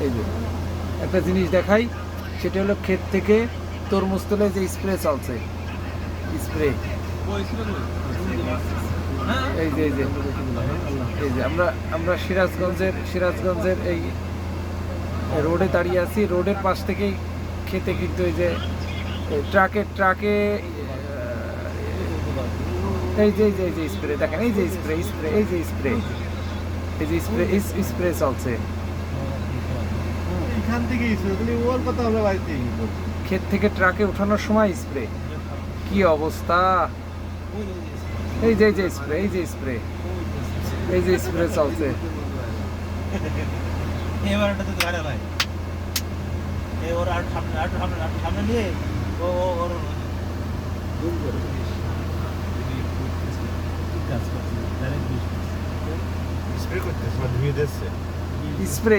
এই যে একটা জিনিস দেখাই, সেটা হলো ক্ষেত থেকে তরমুজ তুলে যে স্প্রে চলছে, স্প্রে। এই যে এই যে এই যে আমরা সিরাজগঞ্জের এই রোডে দাঁড়িয়ে আছি। রোডের পাশ থেকেই খেতে কিন্তু এই যে ট্রাকে এই যে স্প্রে দেখেন, এই যে স্প্রে স্প্রে চলছে এখান থেকে ওর কথা আমরা বাড়িতে ক্ষেত থেকে ট্রাকে ওঠানোর সময় স্প্রে। কি অবস্থা! এই যে স্প্রে চলছে। এবারটা তো গাড়ি ভাই এই ওর আর সামনে নিয়ে ও ওর দুম করে স্প্রে করতেছে মানে ধুয়ে দিচ্ছে স্প্রে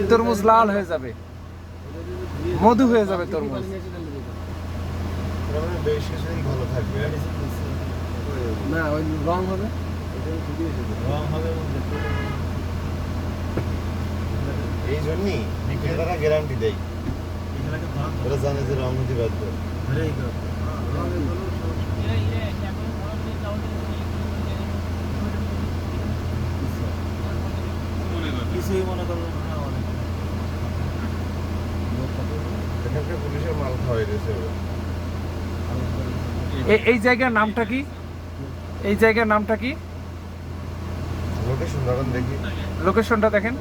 তরমুজ লাল হয়ে যাবে, মধু হয়ে যাবে তরমুজ। বেশ কিছুদিন ভালো থাকবে না ওই রং হবে এই জন্যই বিক্রেতারা গ্যারান্টি দেয়, ওরা জানে যে রং হতে বাধ্য। কিছুই মনে করবো এখানকার পুলিশের মাল খাওয়াই দিয়েছে। এই জায়গার নামটা কি? এই জায়গার নামটা কি? লোকেশন দাঁড়ান দেখি, লোকেশনটা দেখেন।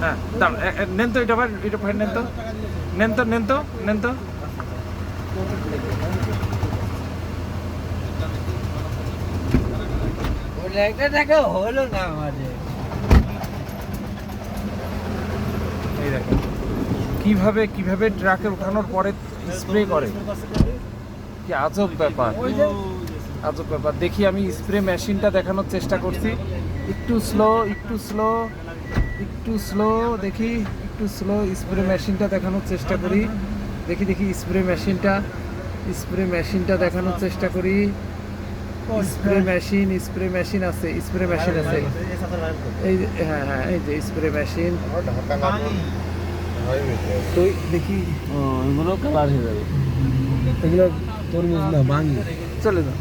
হ্যাঁ নেন তো, এটা নেন তো টাকা হলো না আমাদের। এই দেখেন কিভাবে ট্রাকে উঠানোর পরে স্প্রে করে। কি আজব ব্যাপার! দেখি, আমি স্প্রে মেশিনটা দেখানোর চেষ্টা করছি। একটু স্লো দেখি, একটু স্লো স্প্রে মেশিনটা দেখানোর চেষ্টা করি। দেখি স্প্রে মেশিনটা দেখানোর চেষ্টা করি। স্প্রে মেশিন আছে এই যে, হ্যাঁ এই যে স্প্রে মেশিন। তো দেখি এগুলো কালার হয়ে যাবে, এগুলো তরমুজ না ভাঙি চলে যাও।